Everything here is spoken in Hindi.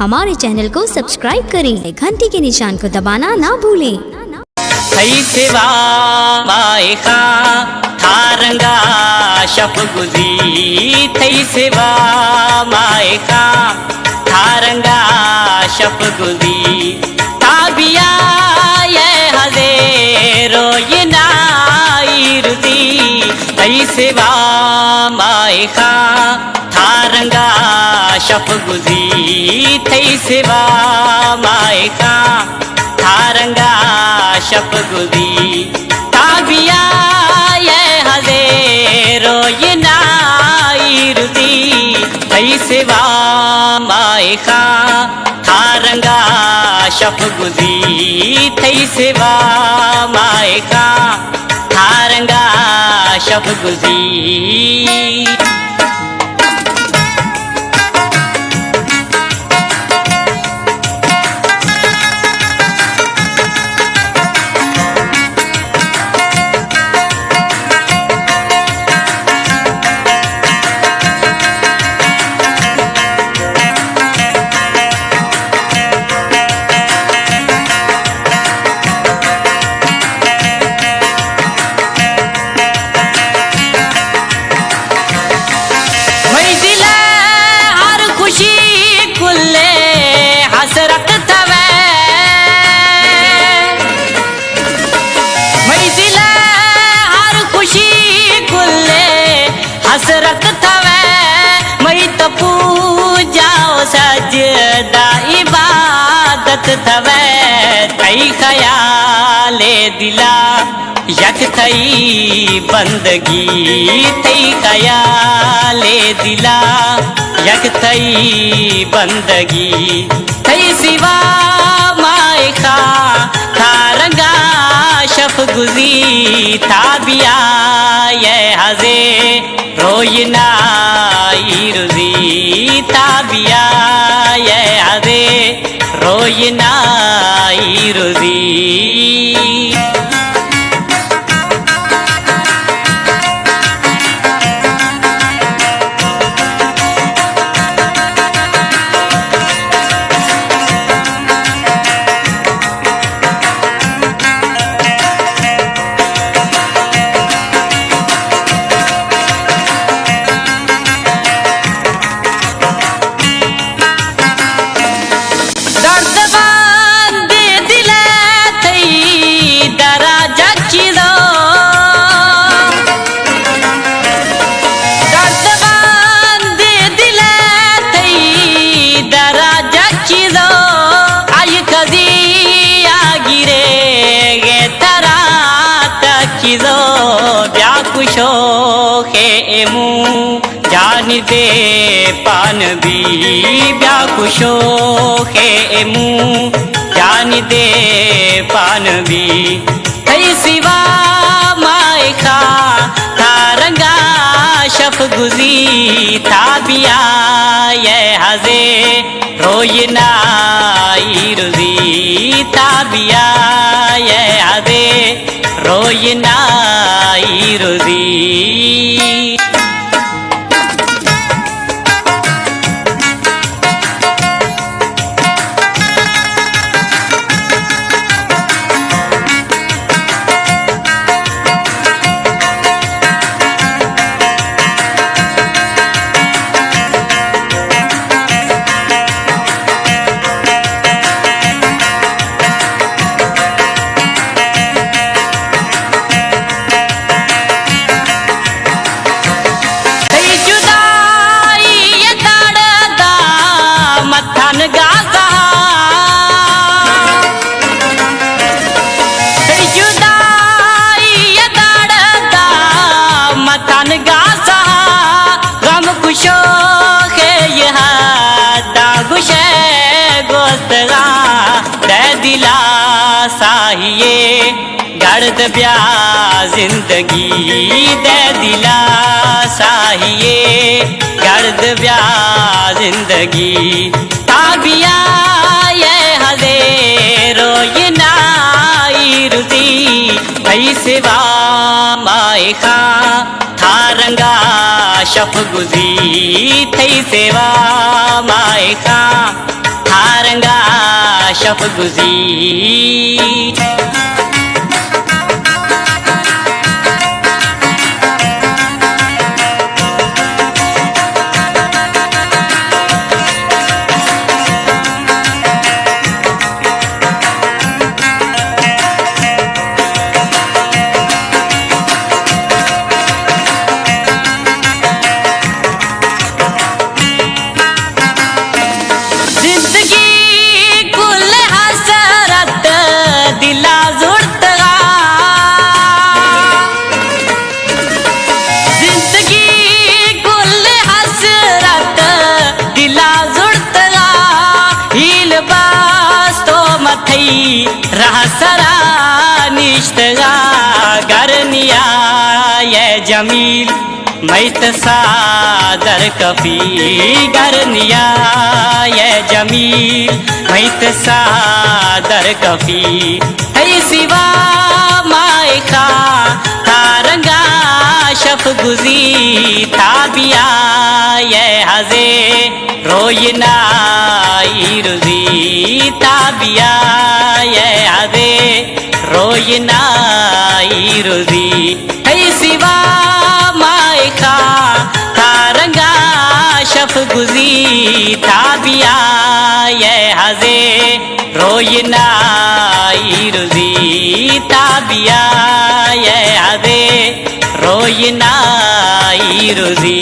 हमारे चैनल को सब्सक्राइब करें, घंटी के निशान को दबाना ना भूलें। थई सेवा माए का थारंगा शप गुजी, थई सेवा माए का थारंगा शप गुजी, ताबिया ये हजे रोय नाई रुदी, थई सेवा माए का थारंगा शप गुजी, थई सेवा माए का थारंगा शप गुजी, ताबिया ये हजे रोय नाई रुदी, थई सेवा माए का थारंगा शप गुजी, थई सेवा माए का थारंगा शप गुजी। हसरत थवे मई दिल हर खुशी कुल्ले हसरत थवे, मई तो पूजाओ सजदा इबादत थवे, तई ख्याले दिला यक थई बंदगी, तई ख्याले दिला यक थई बंदगी, थई सिवा माए का थारंगा शप गुजी, ताबिया ये हजे रोय नाई रुजी, ताबिया ये हजे रोय नाई रुजी। व्याकुशो के एमू जान दे पान भी, व्याकुशो के एमू जान दे पान भी, थई सिवा माए का थारंगा शप गुजी, ताबिया ये हजे रोय नाई रुजी, ताबिया ये हजे रोय नाई रुजी। दिला साहिए गर्द ब्या जिंदगी, दे दिला साहिए गर्द ब्या जिंदगी, ताबिया ये हजे रोय नाई रुजी, थई सेवा माए का थारंगा शप गुजी, थई सेवा माए का शफ गुजी रहसरा निश्तगा गरनिया ये जमील मैत सादर कफी गरनिया ये जमील मैत सादर कफी है सिवा मायका तारंगा शफ गुजी ताबिया ये हजे रोयना रुजी ताबिया ये हजे रोयना रुजी है सिवा मायका तारंगा शफ गुजी ताबिया ये हजे रोयना रुजी ताबिया ये हजे रोयना रुजी